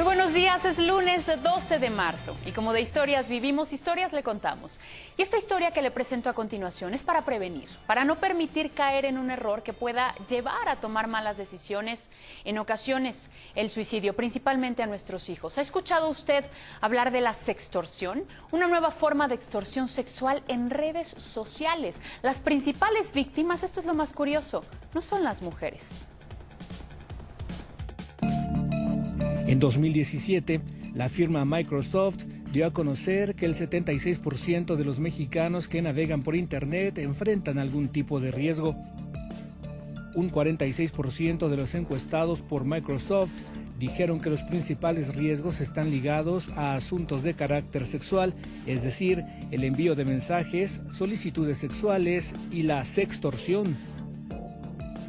Muy buenos días, es lunes 12 de marzo y como de historias vivimos, historias le contamos. Y esta historia que le presento a continuación es para prevenir, para no permitir caer en un error que pueda llevar a tomar malas decisiones, en ocasiones el suicidio, principalmente a nuestros hijos. ¿Ha escuchado usted hablar de la sextorsión? Una nueva forma de extorsión sexual en redes sociales. Las principales víctimas, esto es lo más curioso, no son las mujeres. En 2017, la firma Microsoft dio a conocer que el 76% de los mexicanos que navegan por Internet enfrentan algún tipo de riesgo. Un 46% de los encuestados por Microsoft dijeron que los principales riesgos están ligados a asuntos de carácter sexual, es decir, el envío de mensajes, solicitudes sexuales y la sextorsión.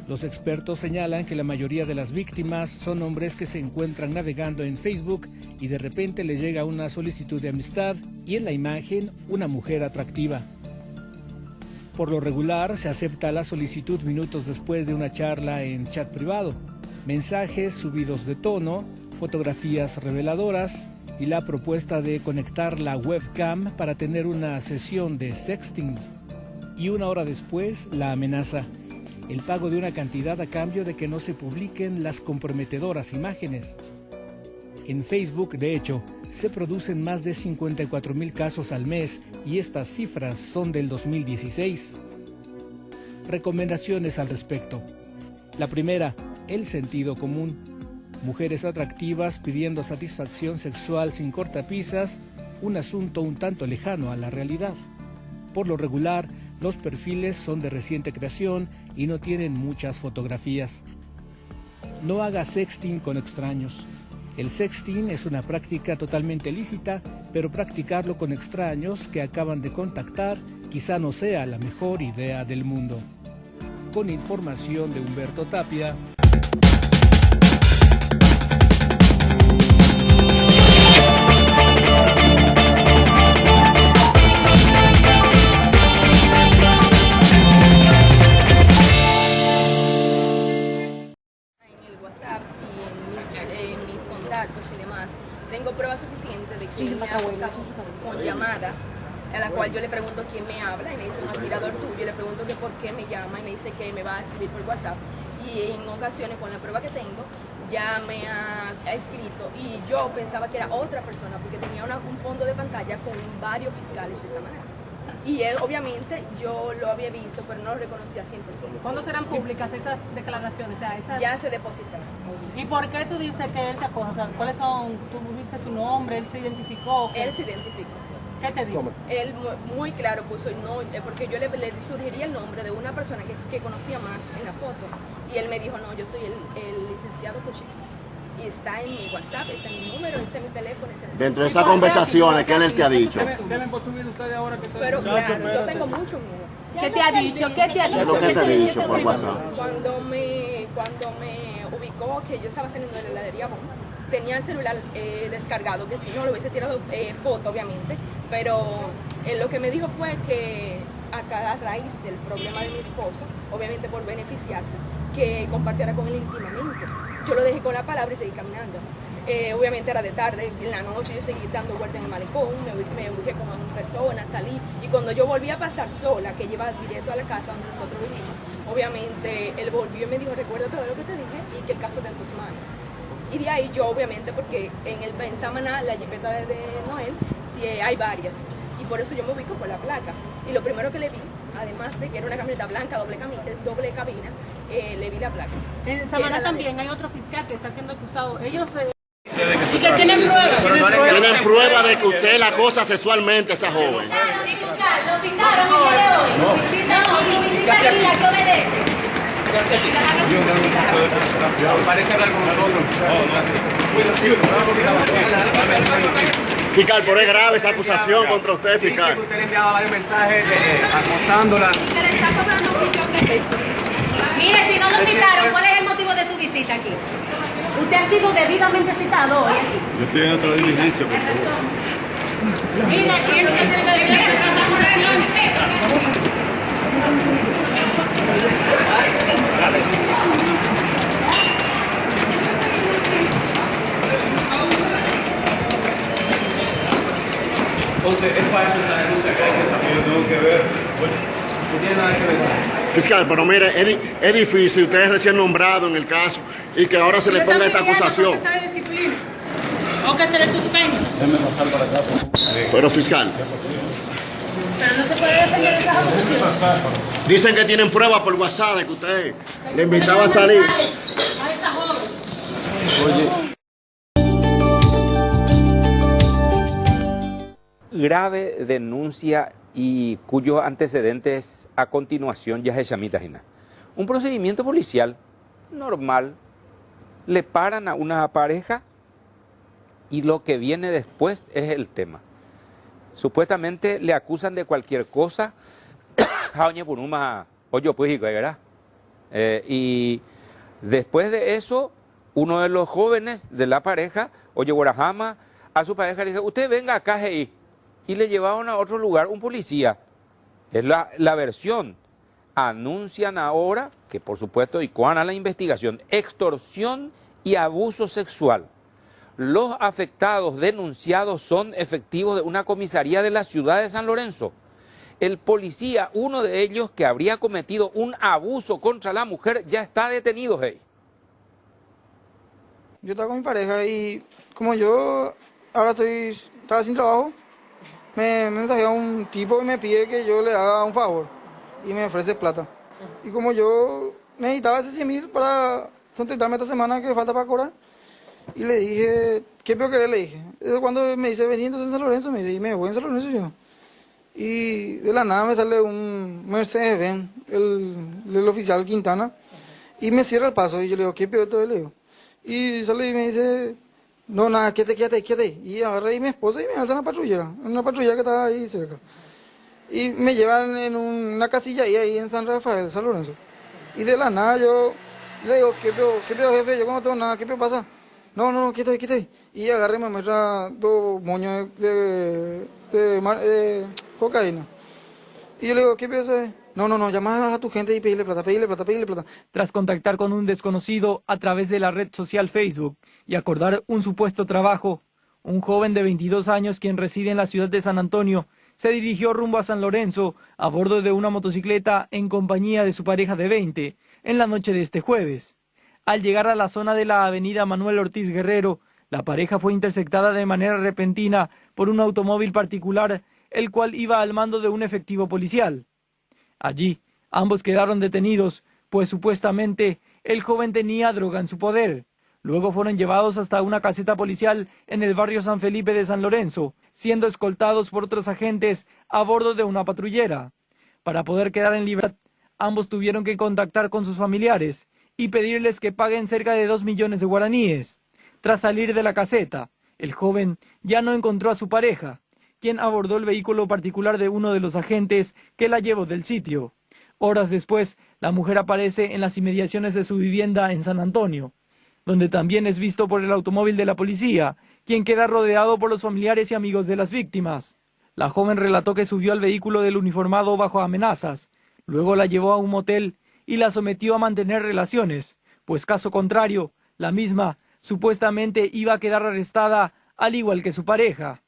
Los expertos señalan que la mayoría de las víctimas son hombres que se encuentran navegando en Facebook y de repente les llega una solicitud de amistad y en la imagen una mujer atractiva. Por lo regular se acepta la solicitud minutos después de una charla en chat privado, mensajes subidos de tono, fotografías reveladoras y la propuesta de conectar la webcam para tener una sesión de sexting. Y una hora después la amenaza. El pago de una cantidad a cambio de que no se publiquen las comprometedoras imágenes. En Facebook, de hecho, se producen más de 54,000 casos al mes y estas cifras son del 2016. Recomendaciones al respecto. La primera, el sentido común. Mujeres atractivas pidiendo satisfacción sexual sin cortapisas, un asunto un tanto lejano a la realidad. Por lo regular, los perfiles son de reciente creación y no tienen muchas fotografías. No haga sexting con extraños. El sexting es una práctica totalmente lícita, pero practicarlo con extraños que acaban de contactar quizá no sea la mejor idea del mundo. Con información de Humberto Tapia. Y demás, tengo pruebas suficientes de que él me ha acosado con llamadas a la cual yo le pregunto quién me habla y me dice un admirador tuyo, y le pregunto que por qué me llama y me dice que me va a escribir por WhatsApp, y en ocasiones con la prueba que tengo ya me ha escrito y yo pensaba que era otra persona porque tenía un fondo de pantalla con varios fiscales de esa manera. Y él, obviamente, yo lo había visto, pero no lo reconocía 100%. ¿Cuándo serán públicas esas declaraciones? O sea, esas... Ya se depositaron. ¿Y por qué tú dices que él te acosa? O sea, ¿cuáles son? ¿Tú viste su nombre? ¿Él se identificó? Él se identificó. ¿Qué te dijo? Él muy claro puso el no, porque yo le sugeriría el nombre de una persona que conocía más en la foto. Y él me dijo, no, yo soy el licenciado Coche. Y está en mi WhatsApp, está en mi número, está en mi teléfono. Dentro de esas conversaciones, ¿qué él te ha dicho? Pero claro, yo tengo mucho miedo. ¿Qué te ha dicho? ¿Qué te ha ¿Qué es dicho? lo que te ha dicho por WhatsApp? Cuando me ubicó que yo estaba saliendo de la heladería Bon, tenía el celular descargado, que si no lo hubiese tirado foto, obviamente, pero lo que me dijo fue que a cada raíz del problema de mi esposo, obviamente por beneficiarse, que compartiera con él íntimamente. Yo lo dejé con la palabra y seguí caminando. Obviamente era de tarde, en la noche yo seguí dando vueltas en el malecón, me ubiqué con una persona, salí, y cuando yo volví a pasar sola, que lleva directo a la casa donde nosotros vivimos, obviamente él volvió y me dijo, recuerda todo lo que te dije y que el caso está en tus manos. Y de ahí yo, obviamente, porque en Samaná, la jipeta de Noel, hay varias, y por eso yo me ubico por la placa. Y lo primero que le vi, además de que era una camioneta blanca, doble cabina, le vi la placa. En Samaná también hay otro fiscal que está siendo acusado. Ellos... ¿Y que tienen pruebas? Tienen prueba de que usted la acosa sexualmente a esa joven. Lo citaron el día de hoy. No, su visita aquí la que obedece. Parece hablar con nosotros. Fiscal, pero es grave esa acusación contra usted, fiscal. Dice que usted le enviaba varios mensajes acosándola. Y que le está cobrando un millón de pesos. Mire, si no lo citaron, ¿cuál es el motivo de su visita aquí? Usted ha sido debidamente citado hoy aquí. Yo estoy en otro diligencia, por favor. Mira, aquí es lo que tiene que decir. para eso esta denuncia que hay que saber, yo tengo que ver, pues, no tiene nada que ver. Fiscal, pero mire, es difícil, usted es recién nombrado en el caso, y que ahora se le ponga esta acusación. O que se le suspenda. Pero fiscal, Pero no se puede defender esas acusaciones. dicen que tienen pruebas por WhatsApp de que usted le invitaba a salir. A esa joven. Oye. Grave denuncia y cuyos antecedentes a continuación ya se llamita. Un procedimiento policial normal, le paran a una pareja y lo que viene después es el tema. Supuestamente le acusan de cualquier cosa, ¿verdad? Y después de eso, uno de los jóvenes de la pareja, Guarajama, a su pareja le dice, usted venga acá, y le llevaron a otro lugar un policía. Es la versión. Anuncian ahora, que por supuesto icoan a la investigación, extorsión y abuso sexual. Los afectados denunciados son efectivos de una comisaría de la ciudad de San Lorenzo. El policía, uno de ellos que habría cometido un abuso contra la mujer, ya está detenido. Yo estaba con mi pareja y como yo ahora estaba sin trabajo, me mensajea un tipo y me pide que yo le haga un favor y me ofrece plata. Y como yo necesitaba ese 100.000 para sustentarme esta semana que falta para cobrar, y le dije, ¿qué peor querer? Le dije. Cuando me dice, vení entonces en San Lorenzo, me dice, y me voy en San Lorenzo yo. Y de la nada me sale un Mercedes-Benz, el oficial Quintana, y me cierra el paso. Y yo le digo, ¿qué peor todo? Le digo. Y sale y me dice, no, nada, quédate. Y agarré y mi esposa y me hace una patrullera que estaba ahí cerca. Y me llevan en una casilla ahí en San Rafael, San Lorenzo. Y de la nada yo le digo, ¿qué peor, jefe? Yo no tengo nada, ¿qué peor pasa? No, quítate. Y agarré y me muestra 2 moños de cocaína. Y yo le digo, ¿qué peor es? No, llama a tu gente y pedirle plata. Tras contactar con un desconocido a través de la red social Facebook y acordar un supuesto trabajo, un joven de 22 años quien reside en la ciudad de San Antonio se dirigió rumbo a San Lorenzo a bordo de una motocicleta en compañía de su pareja de 20 en la noche de este jueves. Al llegar a la zona de la avenida Manuel Ortiz Guerrero, la pareja fue interceptada de manera repentina por un automóvil particular, el cual iba al mando de un efectivo policial. Allí, ambos quedaron detenidos, pues supuestamente el joven tenía droga en su poder. Luego fueron llevados hasta una caseta policial en el barrio San Felipe de San Lorenzo, siendo escoltados por otros agentes a bordo de una patrullera. Para poder quedar en libertad, ambos tuvieron que contactar con sus familiares y pedirles que paguen cerca de 2 millones de guaraníes. Tras salir de la caseta, el joven ya no encontró a su pareja, quien abordó el vehículo particular de uno de los agentes que la llevó del sitio. Horas después, la mujer aparece en las inmediaciones de su vivienda en San Antonio, donde también es visto por el automóvil de la policía, quien queda rodeado por los familiares y amigos de las víctimas. La joven relató que subió al vehículo del uniformado bajo amenazas, luego la llevó a un motel y la sometió a mantener relaciones, pues caso contrario, la misma supuestamente iba a quedar arrestada al igual que su pareja.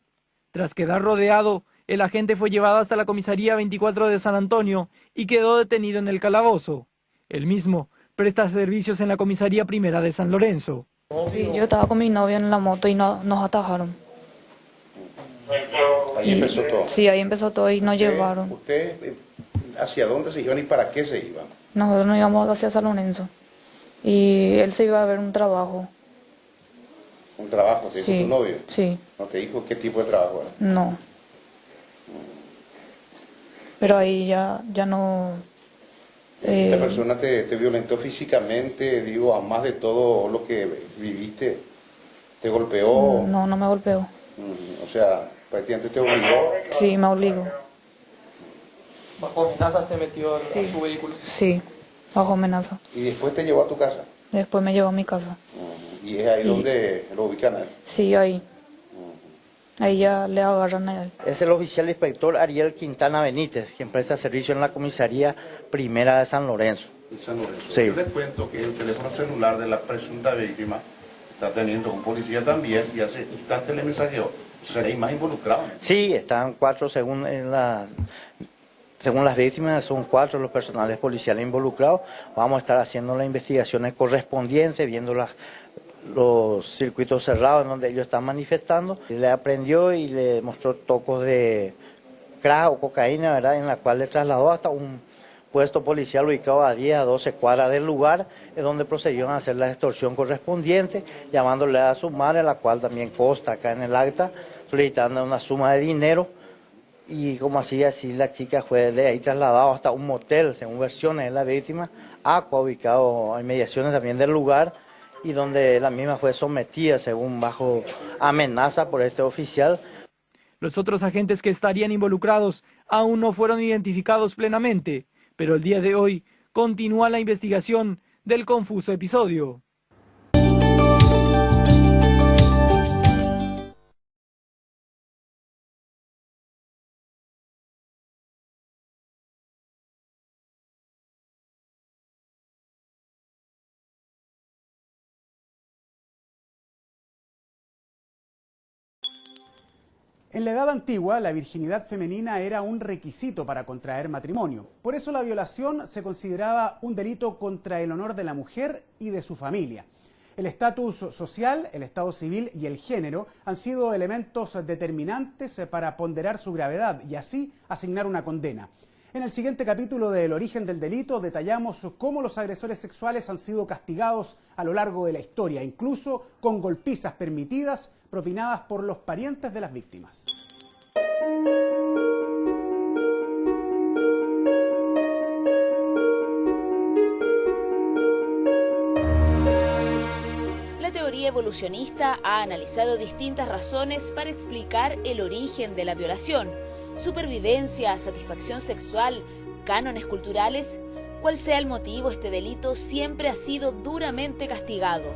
Tras quedar rodeado, el agente fue llevado hasta la comisaría 24 de San Antonio y quedó detenido en el calabozo. El mismo presta servicios en la comisaría primera de San Lorenzo. Sí, yo estaba con mi novio en la moto y nos atajaron. Ahí empezó todo. Sí, ahí empezó todo y nos llevaron. ¿Usted hacia dónde se iban y para qué se iban? Nosotros nos íbamos hacia San Lorenzo y él se iba a ver un trabajo. ¿Un trabajo? ¿Te dijo tu novio? Sí. ¿No te dijo qué tipo de trabajo era? No. Pero ahí ya no... ¿Esta persona te violentó físicamente, digo, a más de todo lo que viviste? ¿Te golpeó? No me golpeó. O sea, prácticamente te obligó. Sí, me obligó. ¿Bajo amenaza te metió a su vehículo? Sí, bajo amenaza. ¿Y después te llevó a tu casa? Después me llevó a mi casa. ¿Y es ahí donde lo ubican a él? Sí, ahí. Ahí ya le agarran a él. Es el oficial inspector Ariel Quintana Benítez, quien presta servicio en la comisaría primera de San Lorenzo. San Lorenzo. Sí. Yo les cuento que el teléfono celular de la presunta víctima está teniendo un policía también y hace instantes le mensajeó ¿Seréis más involucrados? Sí, están 4 según las víctimas, son 4 los personales policiales involucrados. Vamos a estar haciendo las investigaciones correspondientes, viendo los circuitos cerrados en donde ellos están manifestando. Le aprendió y le mostró tocos de crack o cocaína, ¿verdad?, en la cual le trasladó hasta un puesto policial ubicado a 10 a 12 cuadras del lugar, es donde procedieron a hacer la extorsión correspondiente, llamándole a su madre, la cual también consta acá en el acta, solicitando una suma de dinero. Y como así la chica fue de ahí trasladada hasta un motel, según versiones de la víctima, Aqua, ubicado a inmediaciones también del lugar, y donde la misma fue sometida, según bajo amenaza por este oficial. Los otros agentes que estarían involucrados aún no fueron identificados plenamente, pero el día de hoy continúa la investigación del confuso episodio. En la edad antigua, la virginidad femenina era un requisito para contraer matrimonio. Por eso la violación se consideraba un delito contra el honor de la mujer y de su familia. El estatus social, el estado civil y el género han sido elementos determinantes para ponderar su gravedad y así asignar una condena. En el siguiente capítulo de El origen del delito detallamos cómo los agresores sexuales han sido castigados a lo largo de la historia, incluso con golpizas permitidas propinadas por los parientes de las víctimas. La teoría evolucionista ha analizado distintas razones para explicar el origen de la violación: supervivencia, satisfacción sexual, cánones culturales. Cual sea el motivo, este delito siempre ha sido duramente castigado.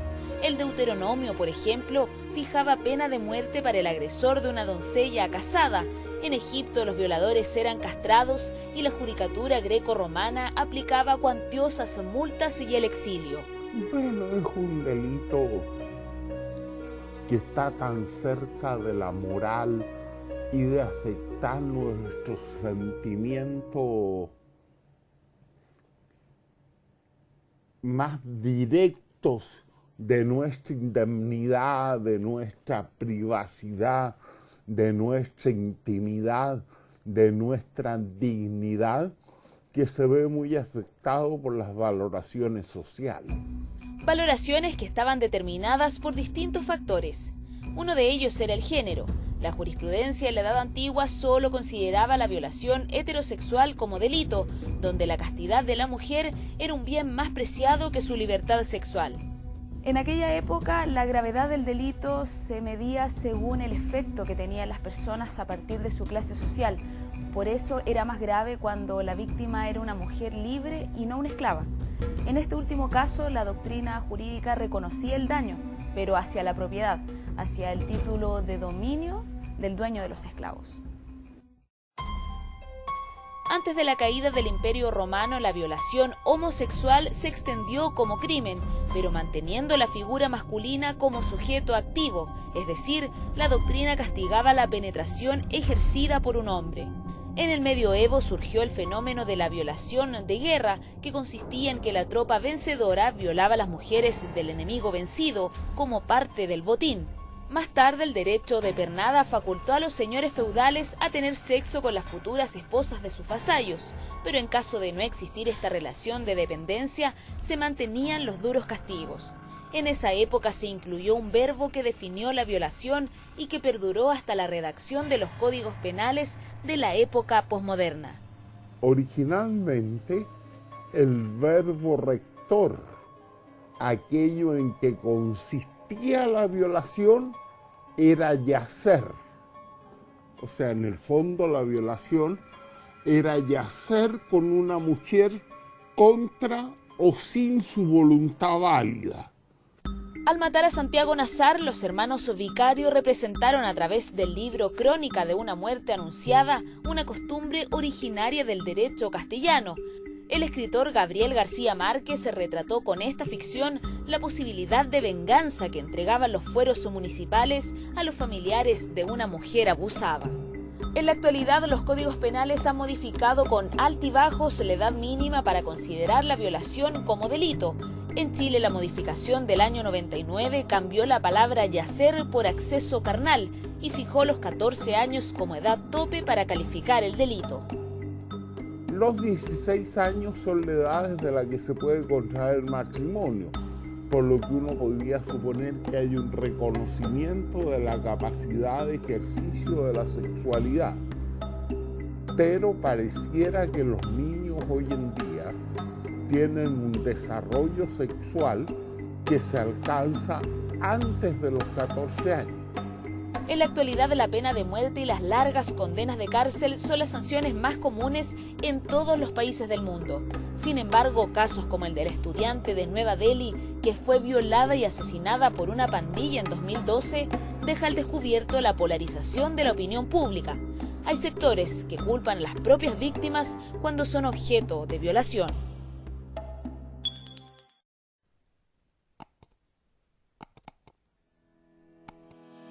El Deuteronomio, por ejemplo, fijaba pena de muerte para el agresor de una doncella casada. En Egipto los violadores eran castrados y la judicatura greco-romana aplicaba cuantiosas multas y el exilio. Bueno, es un delito que está tan cerca de la moral y de afectar nuestros sentimientos más directos de nuestra indemnidad, de nuestra privacidad, de nuestra intimidad, de nuestra dignidad, que se ve muy afectado por las valoraciones sociales. Valoraciones que estaban determinadas por distintos factores. Uno de ellos era el género. La jurisprudencia en la Edad Antigua solo consideraba la violación heterosexual como delito, donde la castidad de la mujer era un bien más preciado que su libertad sexual. En aquella época, la gravedad del delito se medía según el efecto que tenían las personas a partir de su clase social. Por eso era más grave cuando la víctima era una mujer libre y no una esclava. En este último caso, la doctrina jurídica reconocía el daño, pero hacia la propiedad, hacia el título de dominio del dueño de los esclavos. Antes de la caída del Imperio Romano, la violación homosexual se extendió como crimen, pero manteniendo la figura masculina como sujeto activo, es decir, la doctrina castigaba la penetración ejercida por un hombre. En el medioevo surgió el fenómeno de la violación de guerra, que consistía en que la tropa vencedora violaba a las mujeres del enemigo vencido como parte del botín. Más tarde, el derecho de pernada facultó a los señores feudales a tener sexo con las futuras esposas de sus vasallos, pero en caso de no existir esta relación de dependencia, se mantenían los duros castigos. En esa época se incluyó un verbo que definió la violación y que perduró hasta la redacción de los códigos penales de la época posmoderna. Originalmente, el verbo rector, aquello en que consistía la violación, era yacer. O sea, en el fondo la violación era yacer con una mujer contra o sin su voluntad válida. Al matar a Santiago Nazar, los hermanos Vicario representaron a través del libro Crónica de una muerte anunciada una costumbre originaria del derecho castellano. El escritor Gabriel García Márquez se retrató con esta ficción la posibilidad de venganza que entregaban los fueros municipales a los familiares de una mujer abusada. En la actualidad, los códigos penales han modificado con altibajos la edad mínima para considerar la violación como delito. En Chile, la modificación del año 99 cambió la palabra yacer por acceso carnal y fijó los 14 años como edad tope para calificar el delito. Los 16 años son la edad desde la que se puede contraer matrimonio, por lo que uno podría suponer que hay un reconocimiento de la capacidad de ejercicio de la sexualidad. Pero pareciera que los niños hoy en día tienen un desarrollo sexual que se alcanza antes de los 14 años. En la actualidad, la pena de muerte y las largas condenas de cárcel son las sanciones más comunes en todos los países del mundo. Sin embargo, casos como el del estudiante de Nueva Delhi, que fue violada y asesinada por una pandilla en 2012, deja al descubierto la polarización de la opinión pública. Hay sectores que culpan a las propias víctimas cuando son objeto de violación.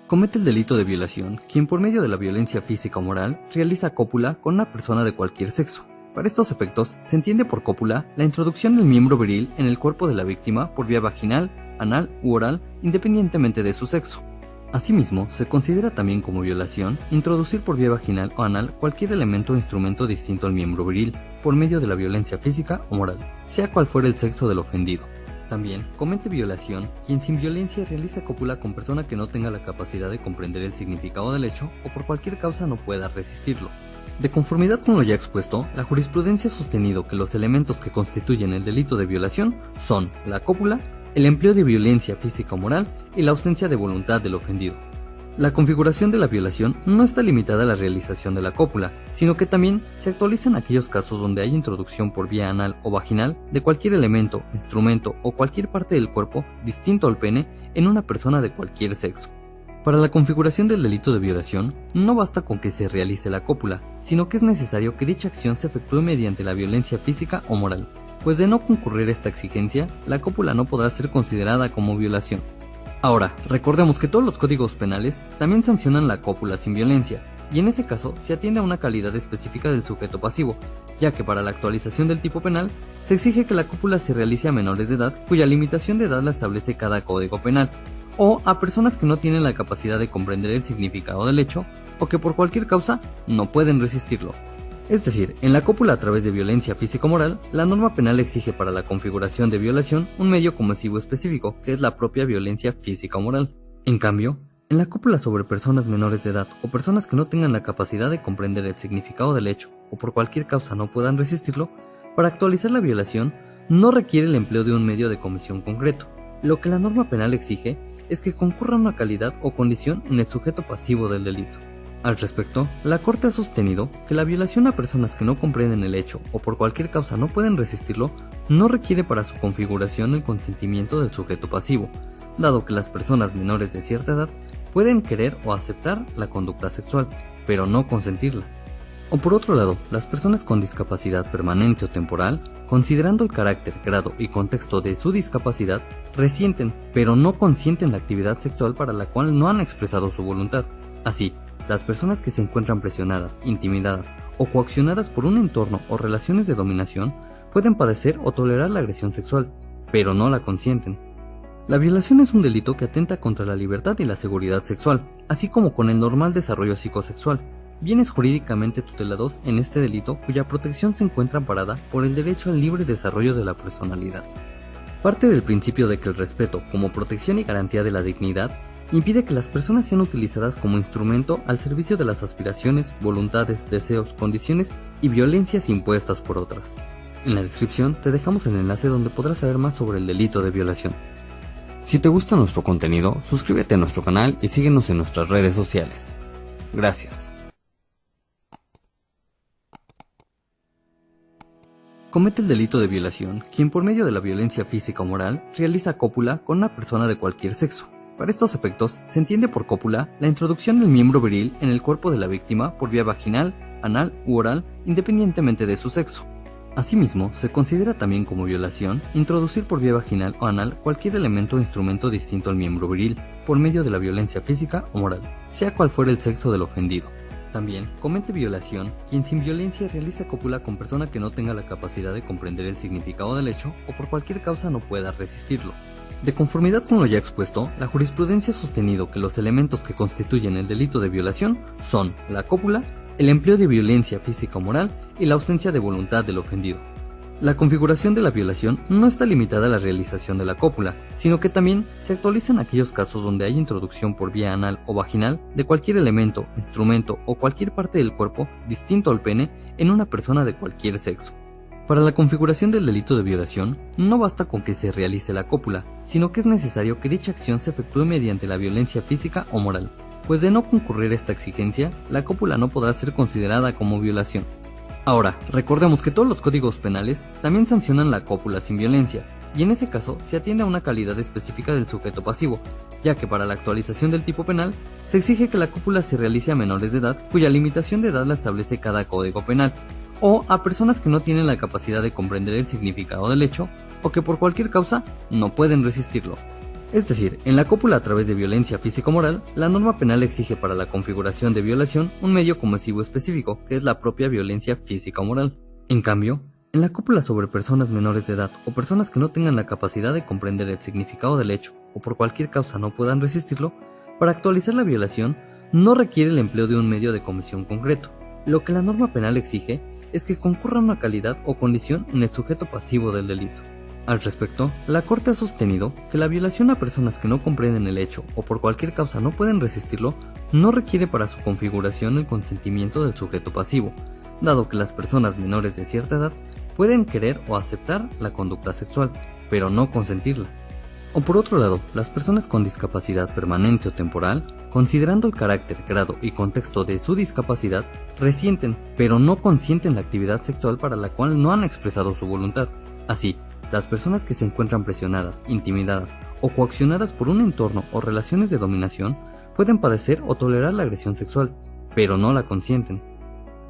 Comete el delito de violación quien por medio de la violencia física o moral realiza cópula con una persona de cualquier sexo. Para estos efectos, se entiende por cópula la introducción del miembro viril en el cuerpo de la víctima por vía vaginal, anal u oral, independientemente de su sexo. Asimismo, se considera también como violación introducir por vía vaginal o anal cualquier elemento o instrumento distinto al miembro viril, por medio de la violencia física o moral, sea cual fuera el sexo del ofendido. También comete violación quien sin violencia realiza cópula con persona que no tenga la capacidad de comprender el significado del hecho o por cualquier causa no pueda resistirlo. De conformidad con lo ya expuesto, la jurisprudencia ha sostenido que los elementos que constituyen el delito de violación son la cópula, el empleo de violencia física o moral y la ausencia de voluntad del ofendido. La configuración de la violación no está limitada a la realización de la cópula, sino que también se actualiza en aquellos casos donde hay introducción por vía anal o vaginal de cualquier elemento, instrumento o cualquier parte del cuerpo distinto al pene en una persona de cualquier sexo. Para la configuración del delito de violación, no basta con que se realice la cópula, sino que es necesario que dicha acción se efectúe mediante la violencia física o moral, pues de no concurrir esta exigencia, la cópula no podrá ser considerada como violación. Ahora, recordemos que todos los códigos penales también sancionan la cópula sin violencia, y en ese caso se atiende a una calidad específica del sujeto pasivo, ya que para la actualización del tipo penal se exige que la cópula se realice a menores de edad cuya limitación de edad la establece cada código penal, o a personas que no tienen la capacidad de comprender el significado del hecho, o que por cualquier causa no pueden resistirlo. Es decir, en la cópula a través de violencia físico-moral, la norma penal exige para la configuración de violación un medio comesivo específico, que es la propia violencia física-moral. En cambio, en la cópula sobre personas menores de edad o personas que no tengan la capacidad de comprender el significado del hecho o por cualquier causa no puedan resistirlo, para actualizar la violación no requiere el empleo de un medio de comisión concreto. Lo que la norma penal exige es que concurra una calidad o condición en el sujeto pasivo del delito. Al respecto, la Corte ha sostenido que la violación a personas que no comprenden el hecho o por cualquier causa no pueden resistirlo no requiere para su configuración el consentimiento del sujeto pasivo, dado que las personas menores de cierta edad pueden querer o aceptar la conducta sexual, pero no consentirla. O por otro lado, las personas con discapacidad permanente o temporal, considerando el carácter, grado y contexto de su discapacidad, resienten, pero no consienten la actividad sexual para la cual no han expresado su voluntad. Así, las personas que se encuentran presionadas, intimidadas o coaccionadas por un entorno o relaciones de dominación pueden padecer o tolerar la agresión sexual, pero no la consienten. La violación es un delito que atenta contra la libertad y la seguridad sexual, así como con el normal desarrollo psicosexual, bienes jurídicamente tutelados en este delito cuya protección se encuentra amparada por el derecho al libre desarrollo de la personalidad. Parte del principio de que el respeto, como protección y garantía de la dignidad, impide que las personas sean utilizadas como instrumento al servicio de las aspiraciones, voluntades, deseos, condiciones y violencias impuestas por otras. En la descripción te dejamos el enlace donde podrás saber más sobre el delito de violación. Si te gusta nuestro contenido, suscríbete a nuestro canal y síguenos en nuestras redes sociales. Gracias. Comete el delito de violación quien por medio de la violencia física o moral realiza cópula con una persona de cualquier sexo. Para estos efectos, se entiende por cópula la introducción del miembro viril en el cuerpo de la víctima por vía vaginal, anal u oral, independientemente de su sexo. Asimismo, se considera también como violación introducir por vía vaginal o anal cualquier elemento o instrumento distinto al miembro viril, por medio de la violencia física o moral, sea cual fuera el sexo del ofendido. También comete violación quien sin violencia realiza cópula con persona que no tenga la capacidad de comprender el significado del hecho o por cualquier causa no pueda resistirlo. De conformidad con lo ya expuesto, la jurisprudencia ha sostenido que los elementos que constituyen el delito de violación son la cópula, el empleo de violencia física o moral y la ausencia de voluntad del ofendido. La configuración de la violación no está limitada a la realización de la cópula, sino que también se actualiza en aquellos casos donde hay introducción por vía anal o vaginal de cualquier elemento, instrumento o cualquier parte del cuerpo distinto al pene en una persona de cualquier sexo. Para la configuración del delito de violación, no basta con que se realice la cópula, sino que es necesario que dicha acción se efectúe mediante la violencia física o moral, pues de no concurrir esta exigencia, la cópula no podrá ser considerada como violación. Ahora, recordemos que todos los códigos penales también sancionan la cópula sin violencia, y en ese caso se atiende a una calidad específica del sujeto pasivo, ya que para la actualización del tipo penal se exige que la cópula se realice a menores de edad cuya limitación de edad la establece cada código penal, o a personas que no tienen la capacidad de comprender el significado del hecho o que por cualquier causa no pueden resistirlo. Es decir, en la cópula a través de violencia físico-moral, la norma penal exige para la configuración de violación un medio comesivo específico, que es la propia violencia física o moral. En cambio, en la cópula sobre personas menores de edad o personas que no tengan la capacidad de comprender el significado del hecho o por cualquier causa no puedan resistirlo, para actualizar la violación no requiere el empleo de un medio de comisión concreto. Lo que la norma penal exige es que concurra una calidad o condición en el sujeto pasivo del delito. Al respecto, la Corte ha sostenido que la violación a personas que no comprenden el hecho o por cualquier causa no pueden resistirlo no requiere para su configuración el consentimiento del sujeto pasivo, dado que las personas menores de cierta edad pueden querer o aceptar la conducta sexual, pero no consentirla. O por otro lado, las personas con discapacidad permanente o temporal, considerando el carácter, grado y contexto de su discapacidad, resienten, pero no consienten la actividad sexual para la cual no han expresado su voluntad. Así, las personas que se encuentran presionadas, intimidadas o coaccionadas por un entorno o relaciones de dominación pueden padecer o tolerar la agresión sexual, pero no la consienten.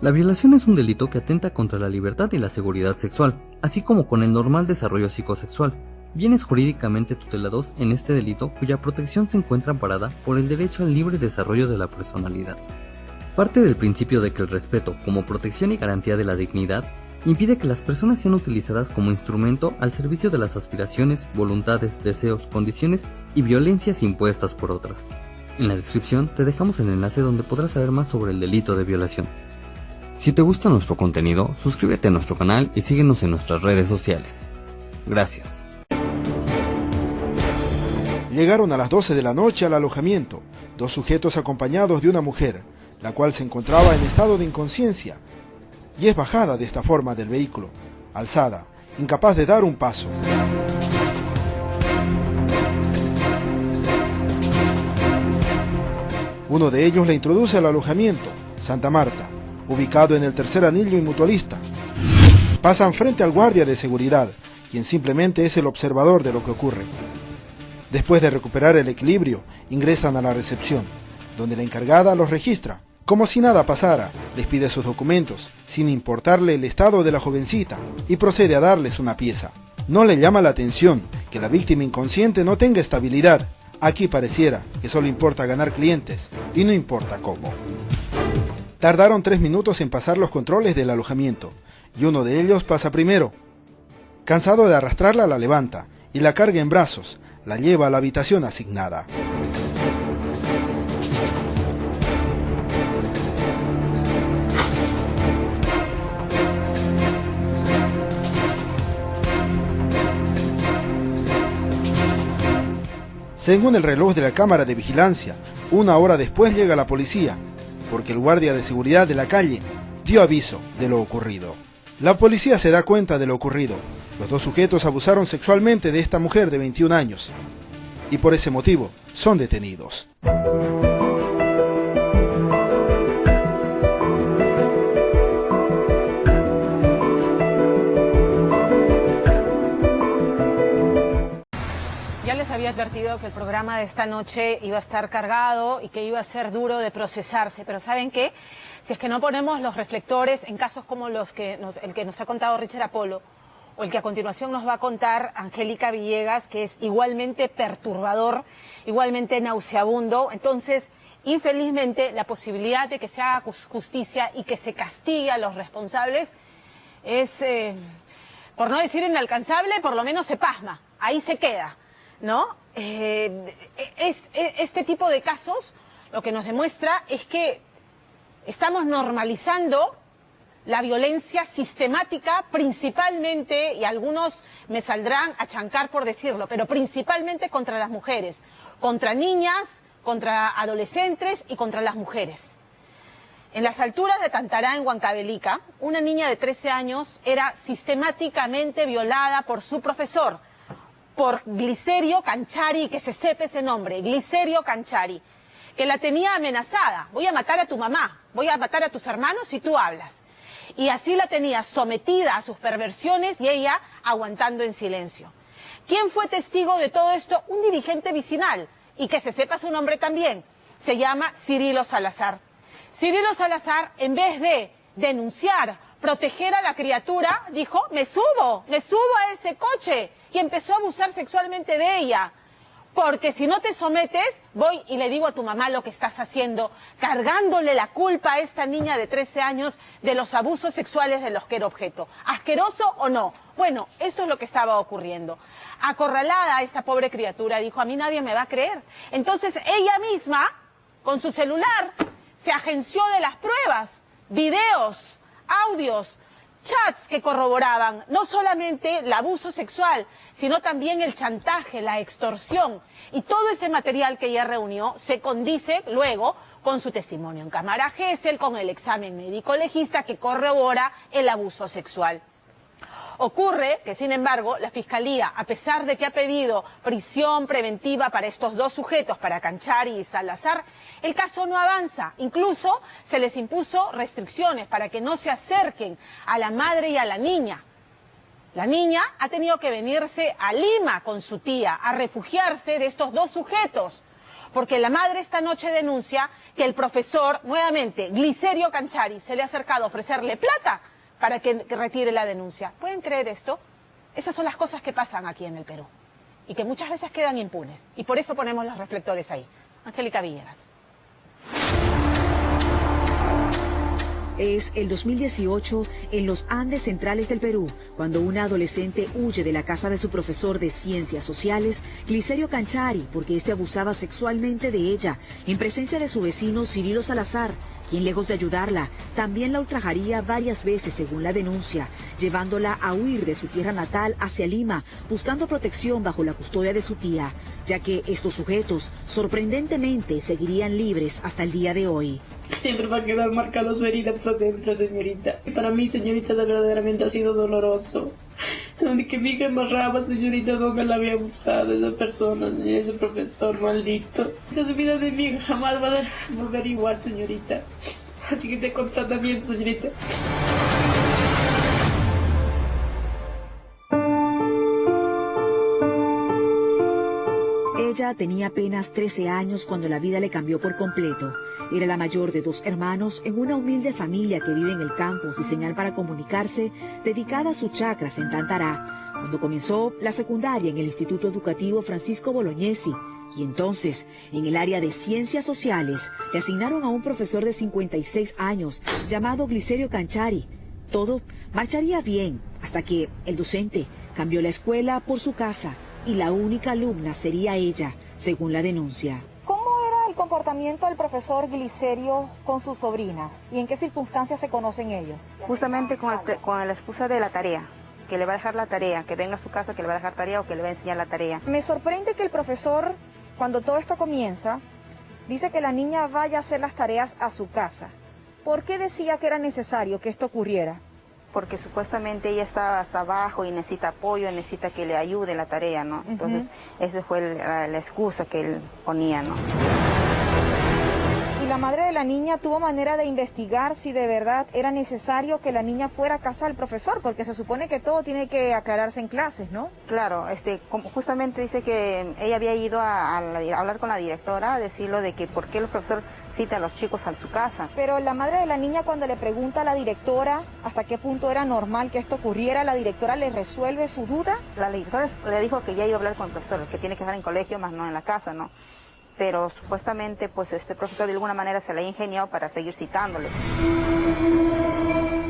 La violación es un delito que atenta contra la libertad y la seguridad sexual, así como con el normal desarrollo psicosexual, bienes jurídicamente tutelados en este delito cuya protección se encuentra amparada por el derecho al libre desarrollo de la personalidad. Parte del principio de que el respeto, como protección y garantía de la dignidad, impide que las personas sean utilizadas como instrumento al servicio de las aspiraciones, voluntades, deseos, condiciones y violencias impuestas por otras. En la descripción te dejamos el enlace donde podrás saber más sobre el delito de violación. Si te gusta nuestro contenido, suscríbete a nuestro canal y síguenos en nuestras redes sociales. Gracias. Llegaron a las 12 de la noche al alojamiento, dos sujetos acompañados de una mujer, la cual se encontraba en estado de inconsciencia, y es bajada de esta forma del vehículo, alzada, incapaz de dar un paso. Uno de ellos la introduce al alojamiento, Santa Marta, ubicado en el tercer anillo y mutualista. Pasan frente al guardia de seguridad, quien simplemente es el observador de lo que ocurre. Después de recuperar el equilibrio, ingresan a la recepción, donde la encargada los registra. Como si nada pasara, les pide sus documentos, sin importarle el estado de la jovencita, y procede a darles una pieza. No le llama la atención que la víctima inconsciente no tenga estabilidad. Aquí pareciera que solo importa ganar clientes, y no importa cómo. Tardaron 3 minutos en pasar los controles del alojamiento, y uno de ellos pasa primero. Cansado de arrastrarla, la levanta, y la carga en brazos, la lleva a la habitación asignada. Según el reloj de la cámara de vigilancia, 1 hora después llega la policía, porque el guardia de seguridad de la calle dio aviso de lo ocurrido. La policía se da cuenta de lo ocurrido. Los dos sujetos abusaron sexualmente de esta mujer de 21 años y por ese motivo son detenidos. les había advertido que el programa de esta noche iba a estar cargado y que iba a ser duro de procesarse, pero ¿saben qué? Si es que no ponemos los reflectores en casos como el que nos ha contado Richard Apolo, o el que a continuación nos va a contar Angélica Villegas, que es igualmente perturbador, igualmente nauseabundo, entonces, infelizmente, la posibilidad de que se haga justicia y que se castigue a los responsables es, por no decir inalcanzable, por lo menos se pasma, ahí se queda, ¿no? Este tipo de casos lo que nos demuestra es que estamos normalizando la violencia sistemática, principalmente, y algunos me saldrán a chancar por decirlo, pero principalmente contra las mujeres, contra niñas, contra adolescentes y contra las mujeres. En las alturas de Tantará, en Huancavelica, una niña de 13 años era sistemáticamente violada por su profesor, por Glicerio Canchari, que se sepa ese nombre, Glicerio Canchari, que la tenía amenazada: voy a matar a tu mamá, voy a matar a tus hermanos si tú hablas. Y así la tenía sometida a sus perversiones y ella aguantando en silencio. ¿Quién fue testigo de todo esto? Un dirigente vecinal, y que se sepa su nombre también, se llama Cirilo Salazar. Cirilo Salazar, en vez de denunciar, proteger a la criatura, dijo: me subo a ese coche, y empezó a abusar sexualmente de ella. Porque si no te sometes, voy y le digo a tu mamá lo que estás haciendo, cargándole la culpa a esta niña de 13 años de los abusos sexuales de los que era objeto. ¿Asqueroso o no? Bueno, eso es lo que estaba ocurriendo. Acorralada esa pobre criatura, dijo: a mí nadie me va a creer. Entonces ella misma, con su celular, se agenció de las pruebas, videos, audios, chats que corroboraban no solamente el abuso sexual, sino también el chantaje, la extorsión. Y todo ese material que ella reunió se condice luego con su testimonio en cámara Gesell, con el examen médico legista que corrobora el abuso sexual. Ocurre que, sin embargo, la Fiscalía, a pesar de que ha pedido prisión preventiva para estos dos sujetos, para Canchari y Salazar, el caso no avanza. Incluso se les impuso restricciones para que no se acerquen a la madre y a la niña. La niña ha tenido que venirse a Lima con su tía, a refugiarse de estos dos sujetos, porque la madre esta noche denuncia que el profesor, nuevamente, Glicerio Canchari, se le ha acercado a ofrecerle plata para que retire la denuncia. ¿Pueden creer esto? Esas son las cosas que pasan aquí en el Perú y que muchas veces quedan impunes, y por eso ponemos los reflectores ahí. Angélica Villegas. Es el 2018 en los Andes centrales del Perú, cuando una adolescente huye de la casa de su profesor de Ciencias Sociales, Glicerio Canchari, porque este abusaba sexualmente de ella, en presencia de su vecino Cirilo Salazar, quien, lejos de ayudarla, también la ultrajaría varias veces según la denuncia, llevándola a huir de su tierra natal hacia Lima, buscando protección bajo la custodia de su tía, ya que estos sujetos sorprendentemente seguirían libres hasta el día de hoy. Siempre va a quedar marcada su herida por dentro, señorita. Y para mí, señorita, verdaderamente ha sido doloroso. Que mi hija amarraba, señorita, donde la había abusado esa persona, ese profesor maldito. La vida de mi hija jamás va a volver igual, señorita. Así que esté con tratamiento, señorita. Ella tenía apenas 13 años cuando la vida le cambió por completo. Era la mayor de 2 hermanos en una humilde familia que vive en el campo sin señal para comunicarse, dedicada a sus chacras en Tantará, cuando comenzó la secundaria en el Instituto Educativo Francisco Bolognesi. Y entonces, en el área de Ciencias Sociales, le asignaron a un profesor de 56 años llamado Glicerio Canchari. Todo marcharía bien hasta que el docente cambió la escuela por su casa y la única alumna sería ella, según la denuncia. ¿Cómo era el comportamiento del profesor Glicerio con su sobrina? ¿Y en qué circunstancias se conocen ellos? Justamente con la excusa de la tarea, que le va a dejar la tarea, que venga a su casa, que le va a dejar tarea o que le va a enseñar la tarea. Me sorprende que el profesor, cuando todo esto comienza, dice que la niña vaya a hacer las tareas a su casa. ¿Por qué decía que era necesario que esto ocurriera? Porque supuestamente ella está hasta abajo y necesita apoyo, necesita que le ayude en la tarea, ¿no? Entonces, esa fue la excusa que él ponía, ¿no? ¿Y la madre de la niña tuvo manera de investigar si de verdad era necesario que la niña fuera a casa del profesor, porque se supone que todo tiene que aclararse en clases, ¿no? Claro, como justamente dice que ella había ido a hablar con la directora, a decirlo de que por qué el profesor cita a los chicos a su casa. Pero la madre de la niña, cuando le pregunta a la directora hasta qué punto era normal que esto ocurriera, ¿la directora le resuelve su duda? La directora le dijo que ya iba a hablar con el profesor, que tiene que estar en colegio, más no en la casa, ¿no? Pero supuestamente pues este profesor de alguna manera se le ha ingeniado para seguir citándoles.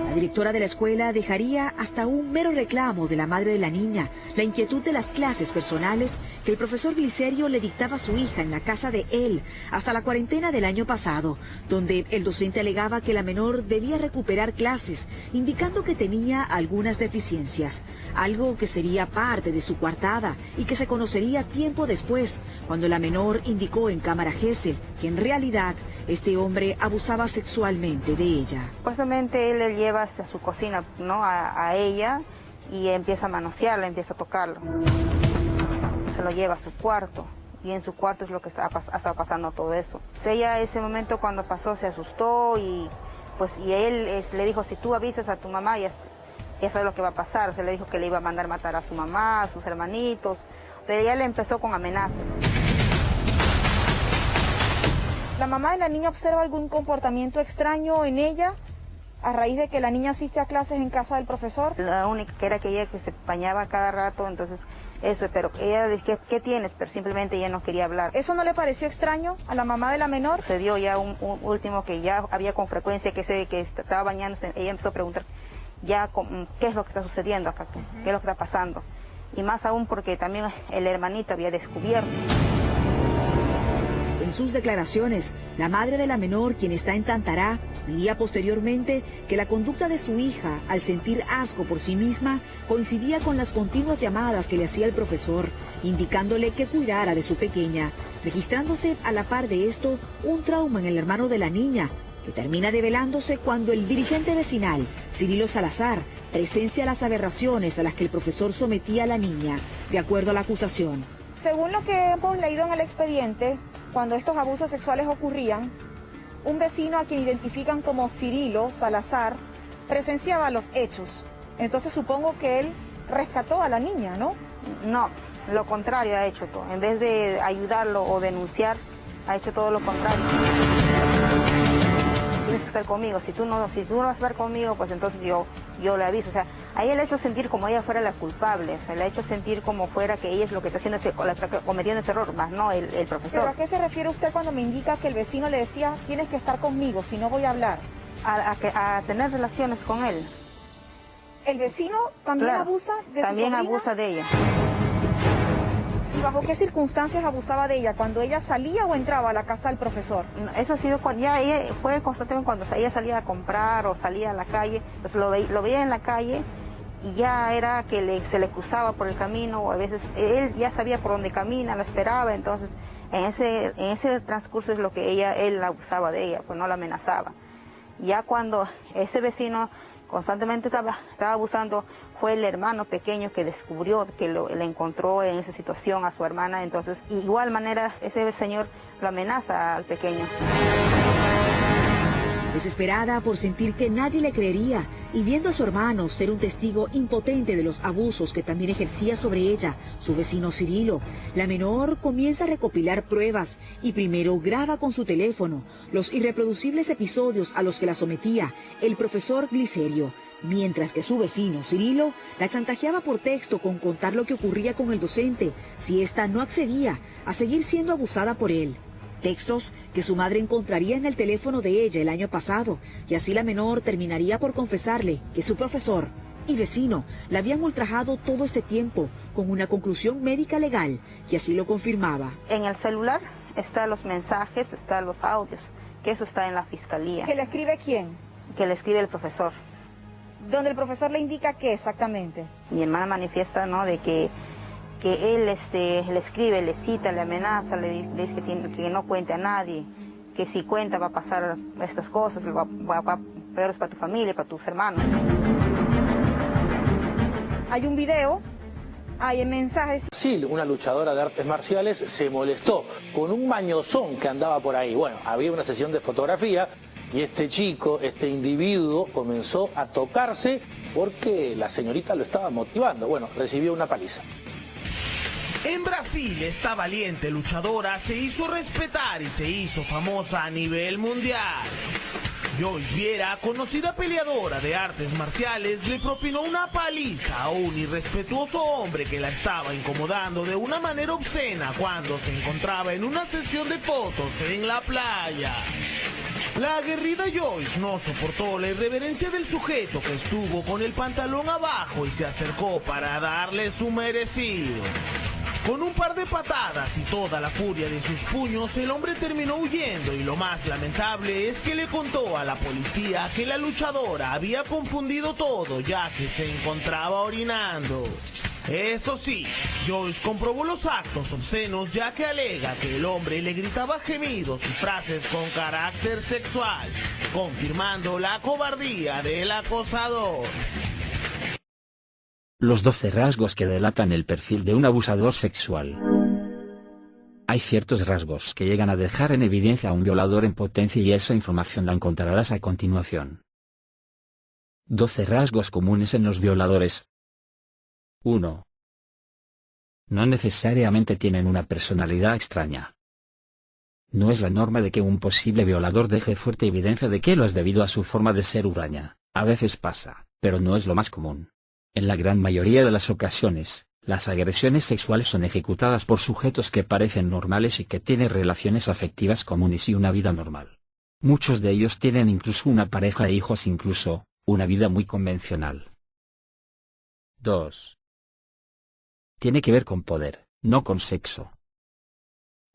La directora de la escuela dejaría hasta un mero reclamo de la madre de la niña, la inquietud de las clases personales que el profesor Glicerio le dictaba a su hija en la casa de él hasta la cuarentena del año pasado, donde el docente alegaba que la menor debía recuperar clases, indicando que tenía algunas deficiencias, algo que sería parte de su coartada y que se conocería tiempo después, cuando la menor indicó en cámara Gesell que en realidad este hombre abusaba sexualmente de ella. Supuestamente él le lleva hasta su cocina, ¿no? a ella y empieza a manosearla, empieza a tocarlo. Se lo lleva a su cuarto y en su cuarto es lo que ha estado pasando todo eso. Ella ese momento cuando pasó se asustó y él le dijo, si tú avisas a tu mamá ya sabes lo que va a pasar. O sea, le dijo que le iba a mandar matar a su mamá, a sus hermanitos. O sea, ella le empezó con amenazas. ¿La mamá de la niña observa algún comportamiento extraño en ella a raíz de que la niña asiste a clases en casa del profesor? La única que era que ella que se bañaba cada rato, entonces eso, pero ella le dijo, ¿qué tienes? Pero simplemente ella no quería hablar. ¿Eso no le pareció extraño a la mamá de la menor? Se dio ya un último que ya había con frecuencia que estaba bañándose, ella empezó a preguntar ya qué es lo que está sucediendo acá, qué es lo que está pasando. Y más aún porque también el hermanito había descubierto. En sus declaraciones, la madre de la menor, quien está en Tantará, diría posteriormente que la conducta de su hija, al sentir asco por sí misma, coincidía con las continuas llamadas que le hacía el profesor, indicándole que cuidara de su pequeña, registrándose a la par de esto un trauma en el hermano de la niña, que termina develándose cuando el dirigente vecinal, Cirilo Salazar, presencia las aberraciones a las que el profesor sometía a la niña, de acuerdo a la acusación. Según lo que hemos leído en el expediente, cuando estos abusos sexuales ocurrían, un vecino a quien identifican como Cirilo Salazar presenciaba los hechos. Entonces supongo que él rescató a la niña, ¿no? No, lo contrario ha hecho todo. En vez de ayudarlo o denunciar, ha hecho todo lo contrario. Tienes que estar conmigo. Si tú no vas a estar conmigo, pues entonces yo le aviso. O sea, ahí le ha hecho sentir como ella fuera la culpable. O sea, le ha hecho sentir como fuera que ella es lo que está haciendo, cometiendo ese error, más no el profesor. ¿Pero a qué se refiere usted cuando me indica que el vecino le decía, tienes que estar conmigo, si no voy a hablar? A tener relaciones con él. ¿El vecino también abusa de su sobrina? También abusa de ella. ¿Y bajo qué circunstancias abusaba de ella? ¿Cuando ella salía o entraba a la casa del profesor? Eso ha sido cuando ya ella fue constantemente cuando ella salía a comprar o salía a la calle, pues lo veía en la calle y ya era que se le cruzaba por el camino, o a veces él ya sabía por dónde camina, la esperaba, entonces en ese transcurso es lo que él abusaba de ella, pues no la amenazaba. Ya cuando ese vecino constantemente estaba abusando, fue el hermano pequeño que descubrió, que le encontró en esa situación a su hermana, entonces de igual manera ese señor lo amenaza al pequeño. Desesperada por sentir que nadie le creería y viendo a su hermano ser un testigo impotente de los abusos que también ejercía sobre ella su vecino Cirilo, la menor comienza a recopilar pruebas y primero graba con su teléfono los irreproducibles episodios a los que la sometía el profesor Glicerio, mientras que su vecino Cirilo la chantajeaba por texto con contar lo que ocurría con el docente si ésta no accedía a seguir siendo abusada por él. Textos que su madre encontraría en el teléfono de ella el año pasado, y así la menor terminaría por confesarle que su profesor y vecino la habían ultrajado todo este tiempo, con una conclusión médica legal que así lo confirmaba. En el celular están los mensajes, están los audios, que eso está en la fiscalía. ¿Que le escribe quién? Que le escribe el profesor. ¿Donde el profesor le indica qué exactamente? Mi hermana manifiesta, ¿no?, de que él le escribe, le cita, le amenaza, le dice que no cuente a nadie, que si cuenta va a pasar estas cosas, va peor es para tu familia, para tus hermanos. Hay un video hay mensajes. Sí, una luchadora de artes marciales se molestó con un mañozón que andaba por ahí. Bueno, había una sesión de fotografía y este chico, este individuo, comenzó a tocarse porque la señorita lo estaba motivando. Bueno, recibió una paliza. En Brasil, esta valiente luchadora se hizo respetar y se hizo famosa a nivel mundial. Joyce Vieira, conocida peleadora de artes marciales, le propinó una paliza a un irrespetuoso hombre que la estaba incomodando de una manera obscena cuando se encontraba en una sesión de fotos en la playa. La aguerrida Joyce no soportó la irreverencia del sujeto que estuvo con el pantalón abajo y se acercó para darle su merecido. Con un par de patadas y toda la furia de sus puños, el hombre terminó huyendo y lo más lamentable es que le contó a la policía que la luchadora había confundido todo ya que se encontraba orinando. Eso sí, Joyce comprobó los actos obscenos ya que alega que el hombre le gritaba gemidos y frases con carácter sexual, confirmando la cobardía del acosador. Los 12 rasgos que delatan el perfil de un abusador sexual. Hay ciertos rasgos que llegan a dejar en evidencia a un violador en potencia y esa información la encontrarás a continuación. 12 rasgos comunes en los violadores. 1. No necesariamente tienen una personalidad extraña. No es la norma de que un posible violador deje fuerte evidencia de que lo es debido a su forma de ser huraña. A veces pasa, pero no es lo más común. En la gran mayoría de las ocasiones, las agresiones sexuales son ejecutadas por sujetos que parecen normales y que tienen relaciones afectivas comunes y una vida normal. Muchos de ellos tienen incluso una pareja e hijos, incluso, una vida muy convencional. 2. Tiene que ver con poder, no con sexo.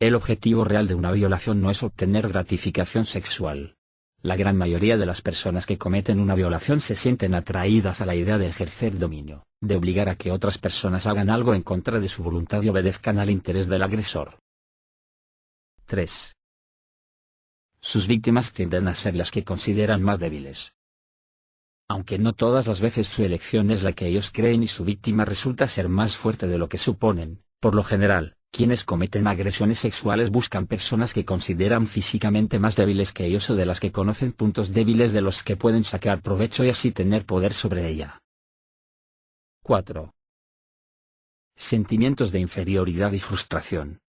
El objetivo real de una violación no es obtener gratificación sexual. La gran mayoría de las personas que cometen una violación se sienten atraídas a la idea de ejercer dominio, de obligar a que otras personas hagan algo en contra de su voluntad y obedezcan al interés del agresor. 3. Sus víctimas tienden a ser las que consideran más débiles. Aunque no todas las veces su elección es la que ellos creen y su víctima resulta ser más fuerte de lo que suponen, por lo general, quienes cometen agresiones sexuales buscan personas que consideran físicamente más débiles que ellos o de las que conocen puntos débiles de los que pueden sacar provecho y así tener poder sobre ella. 4. Sentimientos de inferioridad y frustración.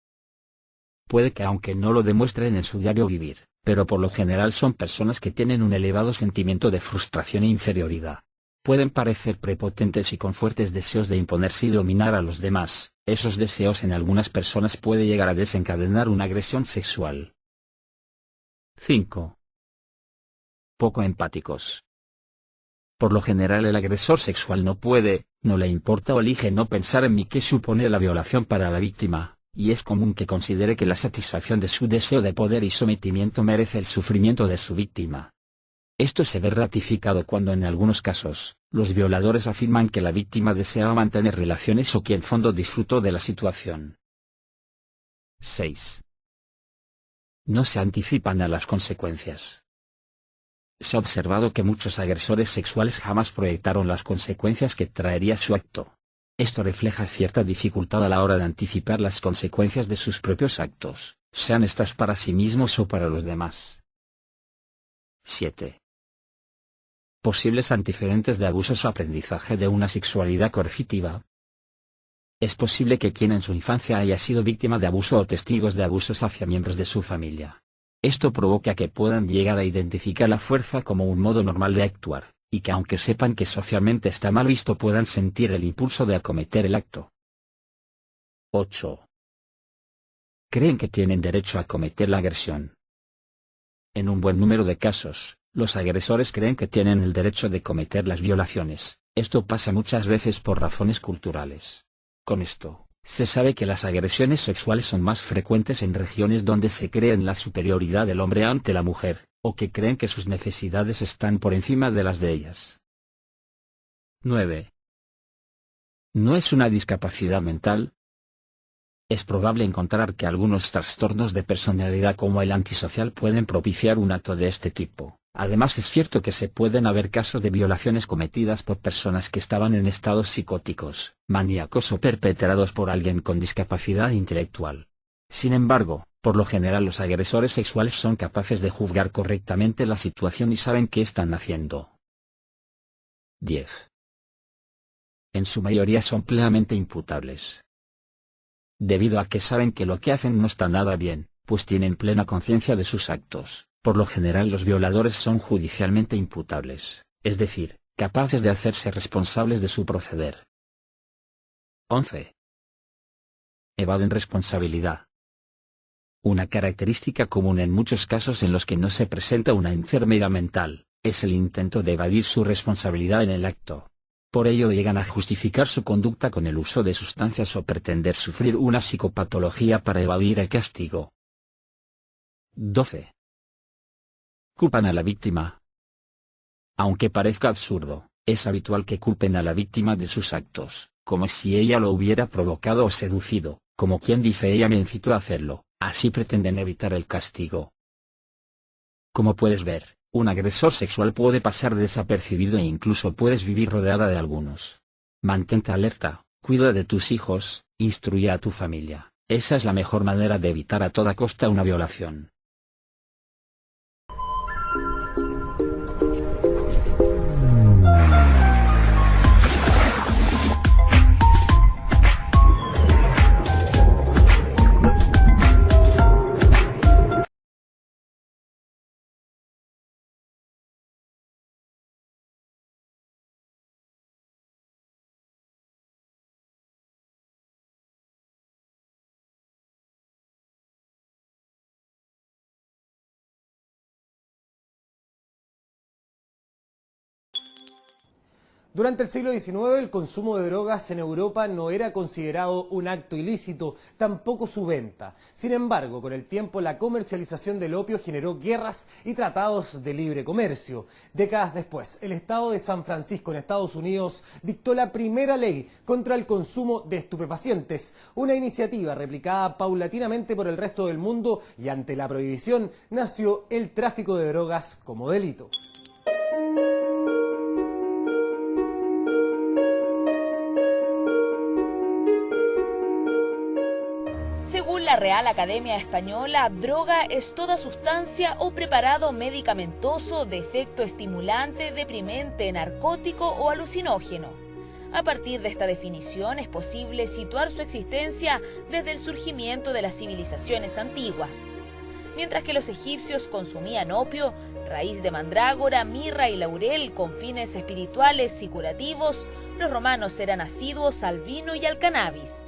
Puede que aunque no lo demuestren en su diario vivir, pero por lo general son personas que tienen un elevado sentimiento de frustración e inferioridad. Pueden parecer prepotentes y con fuertes deseos de imponerse y dominar a los demás. Esos deseos en algunas personas puede llegar a desencadenar una agresión sexual. 5. Poco empáticos. Por lo general el agresor sexual no le importa o elige no pensar en qué supone la violación para la víctima, y es común que considere que la satisfacción de su deseo de poder y sometimiento merece el sufrimiento de su víctima. Esto se ve ratificado cuando en algunos casos, los violadores afirman que la víctima deseaba mantener relaciones o que en fondo disfrutó de la situación. 6. No se anticipan a las consecuencias. Se ha observado que muchos agresores sexuales jamás proyectaron las consecuencias que traería su acto. Esto refleja cierta dificultad a la hora de anticipar las consecuencias de sus propios actos, sean estas para sí mismos o para los demás. 7. Posibles antecedentes de abusos o aprendizaje de una sexualidad coercitiva. Es posible que quien en su infancia haya sido víctima de abuso o testigos de abusos hacia miembros de su familia. Esto provoca que puedan llegar a identificar la fuerza como un modo normal de actuar, y que aunque sepan que socialmente está mal visto puedan sentir el impulso de acometer el acto. 8. Creen que tienen derecho a cometer la agresión. En un buen número de casos, los agresores creen que tienen el derecho de cometer las violaciones. Esto pasa muchas veces por razones culturales. Con esto, se sabe que las agresiones sexuales son más frecuentes en regiones donde se cree en la superioridad del hombre ante la mujer, o que creen que sus necesidades están por encima de las de ellas. 9. ¿No es una discapacidad mental? Es probable encontrar que algunos trastornos de personalidad como el antisocial pueden propiciar un acto de este tipo. Además es cierto que se pueden haber casos de violaciones cometidas por personas que estaban en estados psicóticos, maníacos o perpetrados por alguien con discapacidad intelectual. Sin embargo, por lo general los agresores sexuales son capaces de juzgar correctamente la situación y saben qué están haciendo. 10. En su mayoría son plenamente imputables. Debido a que saben que lo que hacen no está nada bien, pues tienen plena conciencia de sus actos. Por lo general los violadores son judicialmente imputables, es decir, capaces de hacerse responsables de su proceder. 11. Evaden responsabilidad. Una característica común en muchos casos en los que no se presenta una enfermedad mental, es el intento de evadir su responsabilidad en el acto. Por ello llegan a justificar su conducta con el uso de sustancias o pretender sufrir una psicopatología para evadir el castigo. 12. Culpan a la víctima. Aunque parezca absurdo, es habitual que culpen a la víctima de sus actos, como si ella lo hubiera provocado o seducido, como quien dice ella me incitó a hacerlo, así pretenden evitar el castigo. Como puedes ver, un agresor sexual puede pasar desapercibido e incluso puedes vivir rodeada de algunos. Mantente alerta, cuida de tus hijos, instruye a tu familia, esa es la mejor manera de evitar a toda costa una violación. Durante el siglo XIX el consumo de drogas en Europa no era considerado un acto ilícito, tampoco su venta. Sin embargo, con el tiempo la comercialización del opio generó guerras y tratados de libre comercio. Décadas después, el estado de San Francisco en Estados Unidos dictó la primera ley contra el consumo de estupefacientes, una iniciativa replicada paulatinamente por el resto del mundo y ante la prohibición nació el tráfico de drogas como delito. Según la Real Academia Española, droga es toda sustancia o preparado medicamentoso de efecto estimulante, deprimente, narcótico o alucinógeno. A partir de esta definición es posible situar su existencia desde el surgimiento de las civilizaciones antiguas. Mientras que los egipcios consumían opio, raíz de mandrágora, mirra y laurel con fines espirituales y curativos, los romanos eran asiduos al vino y al cannabis.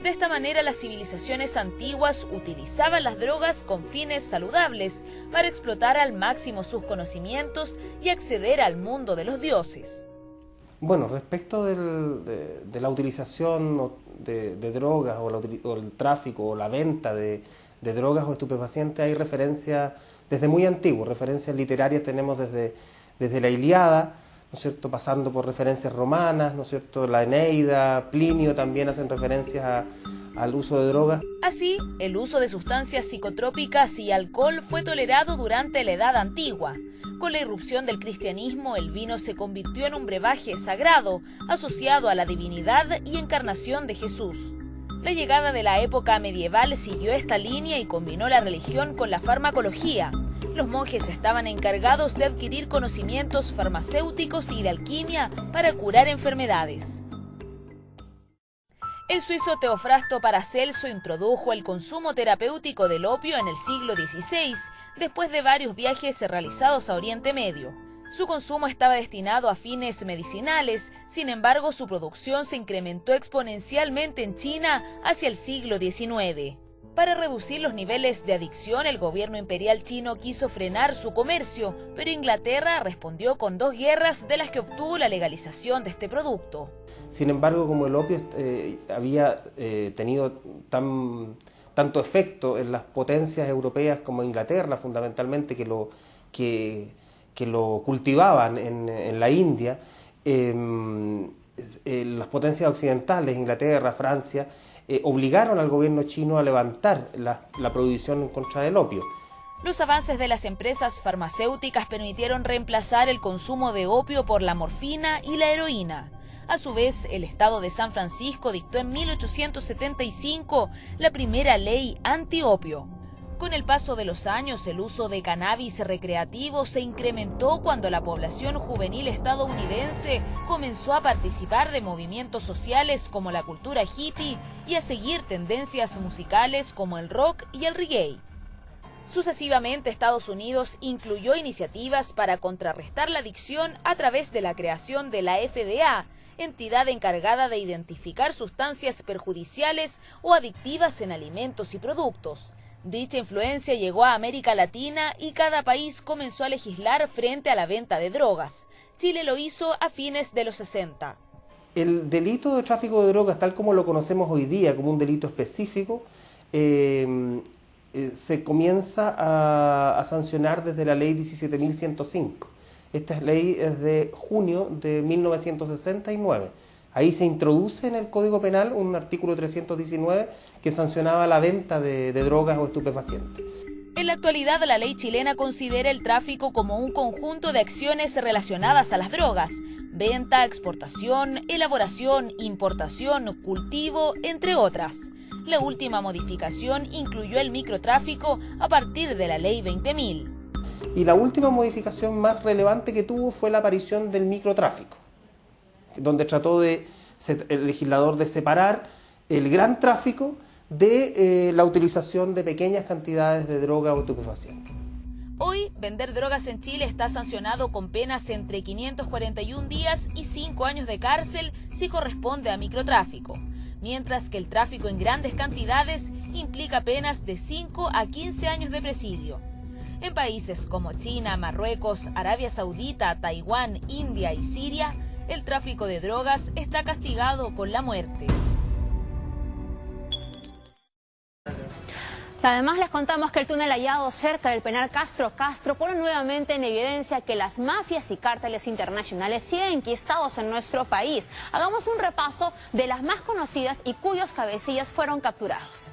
De esta manera, las civilizaciones antiguas utilizaban las drogas con fines saludables para explotar al máximo sus conocimientos y acceder al mundo de los dioses. Bueno, respecto de la utilización de drogas o el tráfico o la venta de drogas o estupefacientes, hay referencias desde muy antiguo, referencias literarias tenemos desde la Ilíada, ¿no es cierto?, pasando por referencias romanas, ¿no es cierto?, la Eneida, Plinio también hacen referencias al uso de drogas. Así, el uso de sustancias psicotrópicas y alcohol fue tolerado durante la Edad Antigua. Con la irrupción del cristianismo, el vino se convirtió en un brebaje sagrado, asociado a la divinidad y encarnación de Jesús. La llegada de la época medieval siguió esta línea y combinó la religión con la farmacología. Los monjes estaban encargados de adquirir conocimientos farmacéuticos y de alquimia para curar enfermedades. El suizo Teofrasto Paracelso introdujo el consumo terapéutico del opio en el siglo XVI, después de varios viajes realizados a Oriente Medio. Su consumo estaba destinado a fines medicinales, sin embargo su producción se incrementó exponencialmente en China hacia el siglo XIX. Para reducir los niveles de adicción, el gobierno imperial chino quiso frenar su comercio, pero Inglaterra respondió con 2 guerras de las que obtuvo la legalización de este producto. Sin embargo, como el opio había tenido tanto efecto en las potencias europeas como Inglaterra, fundamentalmente, que lo cultivaban en la India, las potencias occidentales, Inglaterra, Francia, obligaron al gobierno chino a levantar la prohibición en contra del opio. Los avances de las empresas farmacéuticas permitieron reemplazar el consumo de opio por la morfina y la heroína. A su vez, el Estado de San Francisco dictó en 1875 la primera ley antiopio. Con el paso de los años, el uso de cannabis recreativo se incrementó cuando la población juvenil estadounidense comenzó a participar de movimientos sociales como la cultura hippie y a seguir tendencias musicales como el rock y el reggae. Sucesivamente, Estados Unidos incluyó iniciativas para contrarrestar la adicción a través de la creación de la FDA, entidad encargada de identificar sustancias perjudiciales o adictivas en alimentos y productos. Dicha influencia llegó a América Latina y cada país comenzó a legislar frente a la venta de drogas. Chile lo hizo a fines de los 60. El delito de tráfico de drogas, tal como lo conocemos hoy día, como un delito específico, se comienza a sancionar desde la ley 17.105. Esta ley es de junio de 1969. Ahí se introduce en el Código Penal un artículo 319 que sancionaba la venta de drogas o estupefacientes. En la actualidad, la ley chilena considera el tráfico como un conjunto de acciones relacionadas a las drogas: venta, exportación, elaboración, importación, cultivo, entre otras. La última modificación incluyó el microtráfico a partir de la ley 20.000. Y la última modificación más relevante que tuvo fue la aparición del microtráfico, donde trató el legislador de separar el gran tráfico de la utilización de pequeñas cantidades de droga o estupefacientes. Hoy, vender drogas en Chile está sancionado con penas entre 541 días y 5 años de cárcel si corresponde a microtráfico, mientras que el tráfico en grandes cantidades implica penas de 5 a 15 años de presidio. En países como China, Marruecos, Arabia Saudita, Taiwán, India y Siria, el tráfico de drogas está castigado con la muerte. Además, les contamos que el túnel hallado cerca del penal Castro pone nuevamente en evidencia que las mafias y cárteles internacionales siguen enquistados en nuestro país. Hagamos un repaso de las más conocidas y cuyos cabecillas fueron capturados.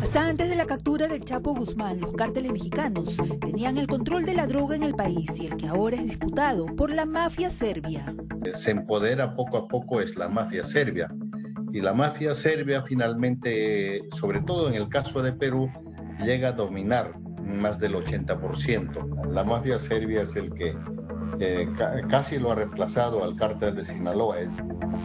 Hasta antes de la captura del Chapo Guzmán, los cárteles mexicanos tenían el control de la droga en el país y el que ahora es disputado por la mafia serbia. Se empodera poco a poco es la mafia serbia. Y la mafia serbia finalmente, sobre todo en el caso de Perú, llega a dominar más del 80%. La mafia serbia es el que casi lo ha reemplazado al cártel de Sinaloa.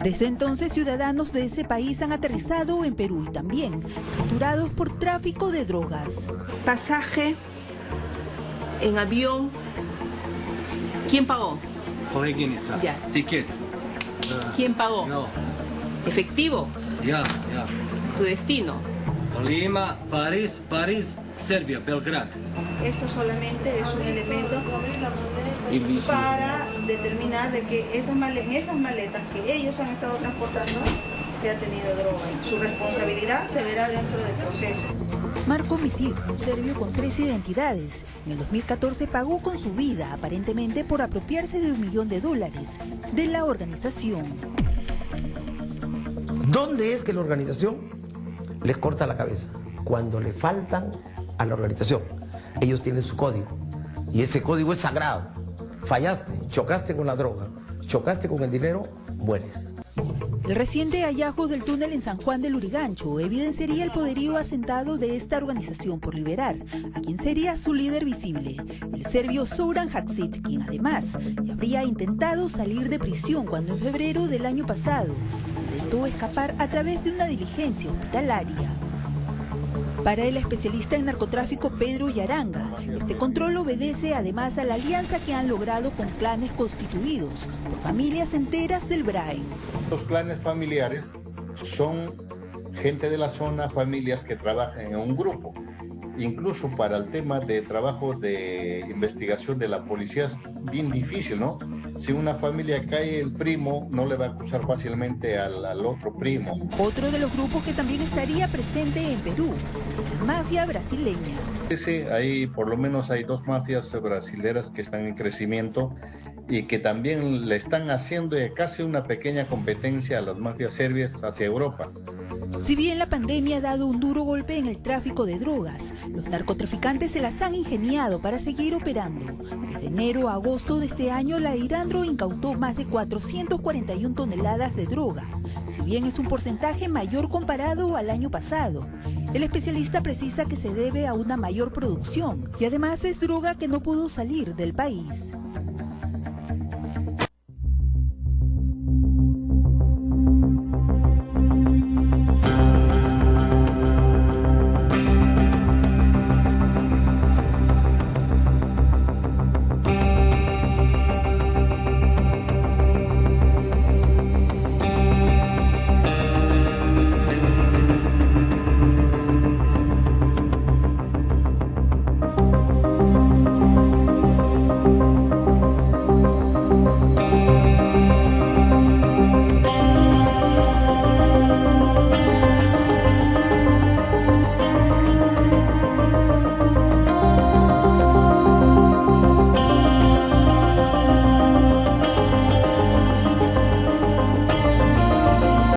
Desde entonces, ciudadanos de ese país han aterrizado en Perú y también capturados por tráfico de drogas. Pasaje en avión, ¿quién pagó? Ya. Ticket. ¿Quién pagó? No. ¿Efectivo? Ya. ¿Tu destino? Lima, París, Serbia, Belgrado. Esto solamente es un elemento para determinar de que en esas maletas que ellos han estado transportando se ha tenido droga. Su responsabilidad se verá dentro del proceso. Marko Mitic, un serbio con 3 identidades, en el 2014 pagó con su vida, aparentemente por apropiarse de $1 millón de la organización. ¿Dónde es que la organización les corta la cabeza? Cuando le faltan a la organización. Ellos tienen su código y ese código es sagrado. Fallaste, chocaste con la droga, chocaste con el dinero, mueres. El reciente hallazgo del túnel en San Juan del Lurigancho evidenciaría el poderío asentado de esta organización por liberar a quien sería su líder visible, el serbio Zoran Hadzic, quien además ya habría intentado salir de prisión cuando en febrero del año pasado intentó escapar a través de una diligencia hospitalaria. Para el especialista en narcotráfico Pedro Yaranga, este control obedece además a la alianza que han logrado con clanes constituidos por familias enteras del BRAE. Los clanes familiares son gente de la zona, familias que trabajan en un grupo. Incluso para el tema de trabajo de investigación de la policía es bien difícil, ¿no? Si una familia cae, el primo no le va a acusar fácilmente al otro primo. Otro de los grupos que también estaría presente en Perú es la mafia brasileña. Sí, por lo menos hay 2 mafias brasileras que están en crecimiento y que también le están haciendo casi una pequeña competencia a las mafias serbias hacia Europa. Si bien la pandemia ha dado un duro golpe en el tráfico de drogas, los narcotraficantes se las han ingeniado para seguir operando. Desde enero a agosto de este año, la Irandro incautó más de 441 toneladas de droga, si bien es un porcentaje mayor comparado al año pasado. El especialista precisa que se debe a una mayor producción y además es droga que no pudo salir del país.